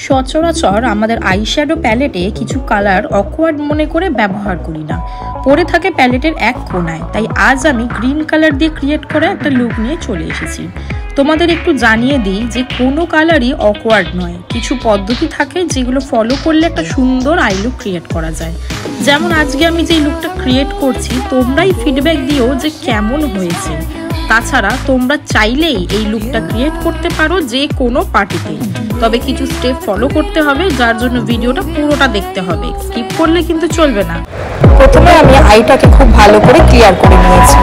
সচরাচর আমাদের আইশ্যাডো প্যালেটে কিছু কালার অকওয়ার্ড মনে করে ব্যবহার করি না, পরে থাকে প্যালেটের এক কোণায়। তাই আজ আমি গ্রিন কালার দিয়ে ক্রিয়েট করে একটা লুক নিয়ে চলে এসেছি। তোমাদের একটু জানিয়ে দিই যে কোনো কালারই অকওয়ার্ড নয়, কিছু পদ্ধতি থাকে যেগুলো ফলো করলে একটা সুন্দর আই লুক ক্রিয়েট করা যায়। যেমন আজকে আমি যে লুকটা ক্রিয়েট করছি, তোমরাই ফিডব্যাক দিও যে কেমন হয়েছে। তাছাড়া তোমরা চাইলেই এই লুকটা ক্রিয়েট করতে পারো যে কোনো পার্টিতে, তবে কিছু স্টেপ ফলো করতে হবে, যার জন্য ভিডিওটা পুরোটা দেখতে হবে, স্কিপ করলে কিন্তু চলবে না। প্রথমে আমি আইটাকে খুব ভালো করে ক্লিয়ার করে নিয়েছি,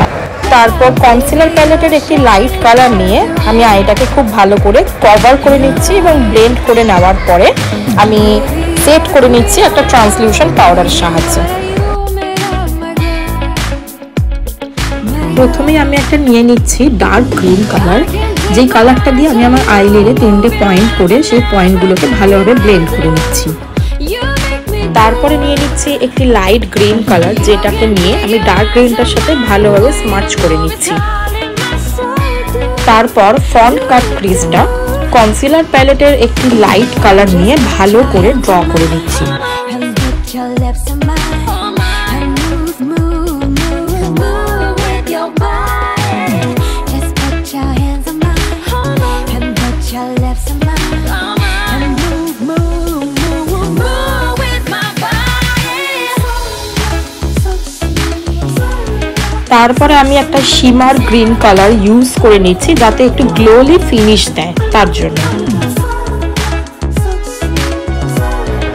তারপর কনসিলার প্যালেটের একটি লাইট কালার নিয়ে আমি আইটাকে খুব ভালো করে কভার করে নিচ্ছি এবং ব্লেন্ড করে নেওয়ার পরে আমি সেট করে নিচ্ছি একটা ট্রান্সলিউশন পাউডারের সাহায্যে। প্রথমেই আমি একটা নিয়ে নিচ্ছি ডার্ক গ্রিন কালার, যেই কালারটা দিয়ে আমি আমার আইলিডে 3টে পয়েন্ট করে সেই পয়েন্টগুলোকে ভালোভাবে ব্লেন্ড করে নিচ্ছি। তারপরে নিয়ে নিচ্ছি একটি লাইট গ্রিন কালার, যেটাকে নিয়ে আমি ডার্ক গ্রিনটার সাথে ভালোভাবে স্মাচ করে নিচ্ছি। তারপর ফ্রন্ট কাট ক্রিজটা কনসিলার প্যালেটের একটি লাইট কালার নিয়ে ভালো করে ড্র করে নিচ্ছি। তারপরে আমি একটা শিমার গ্রিন কালার ইউজ করে নিচ্ছি, যাতে একটু গ্লোলি ফিনিশ দেয় তার জন্য।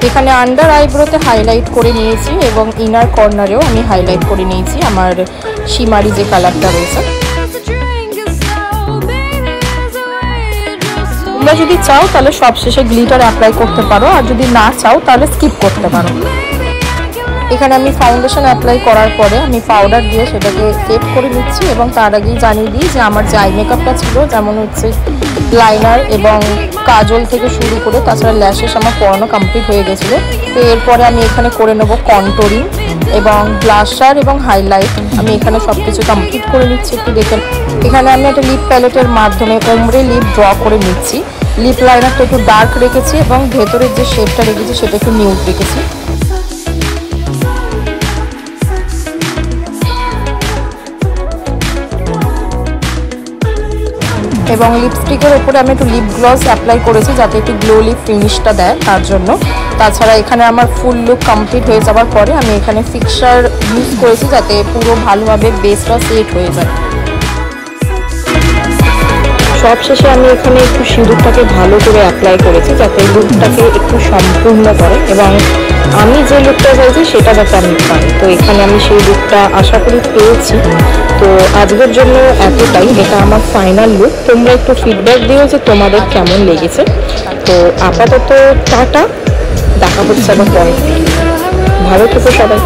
এখানে আন্ডার আইব্রোতে হাইলাইট করে নিয়েছি এবং ইনার কর্নারেও আমি হাইলাইট করে নিয়েছি আমার শিমারি যে কালারটা রয়েছে। তোমরা যদি চাও তাহলে সবশেষে গ্লিটার অ্যাপ্লাই করতে পারো, আর যদি না চাও তাহলে স্কিপ করতে পারো। এখানে আমি ফাউন্ডেশন অ্যাপ্লাই করার পরে আমি পাউডার দিয়ে সেটাকে সেট করে নিচ্ছি এবং তার আগেই জানিয়ে দিই যে আমার যে আই মেকআপটা ছিল, যেমন হচ্ছে লাইনার এবং কাজল থেকে শুরু করে তাছাড়া ল্যাশেস আমার পরানো কমপ্লিট হয়ে গেছিলো। তো এরপরে আমি এখানে করে নেব কন্ট্যুরিং এবং ব্লাশার এবং হাইলাইট। আমি এখানে সব কিছু কমপ্লিট করে নিচ্ছি, একটু দেখে। এখানে আমি একটা লিপ প্যালেটের মাধ্যমে ওমব্রে লিপ ড্র করে নিচ্ছি। লিপ লাইনারটা একটু ডার্ক রেখেছি এবং ভেতরের যে শেপটা রেখেছি সেটা একটু নিউড রেখেছি। এবং লিপস্টিকের ওপরে আমি একটু লিপ গ্লস অ্যাপ্লাই করেছি, যাতে একটু গ্লোলি ফিনিশটা দেয় তার জন্য। তাছাড়া এখানে আমার ফুল লুক কমপ্লিট হয়ে যাওয়ার পরে আমি এখানে ফিক্সার ইউজ করেছি, যাতে পুরো ভালোভাবে বেসটা সেট হয়ে যায়। সবশেষে আমি এখানে একটু সিঁদুরটাকে ভালো করে অ্যাপ্লাই করেছি, যাতে লুকটাকে একটু সম্পূর্ণ করে এবং আমি যে লুকটা চাইছি সেটা যাতে আমি পাই। তো এখানে আমি সেই লুকটা আশা করি পেয়েছি। তো আজকের জন্য এতটাই, এটা আমার ফাইনাল লুক। তোমরা একটু ফিডব্যাক দিও যে তোমাদের কেমন লেগেছে। তো আপাতত টাটা, দেখা হচ্ছে আবার পরে। ভালো থেকো সবাই।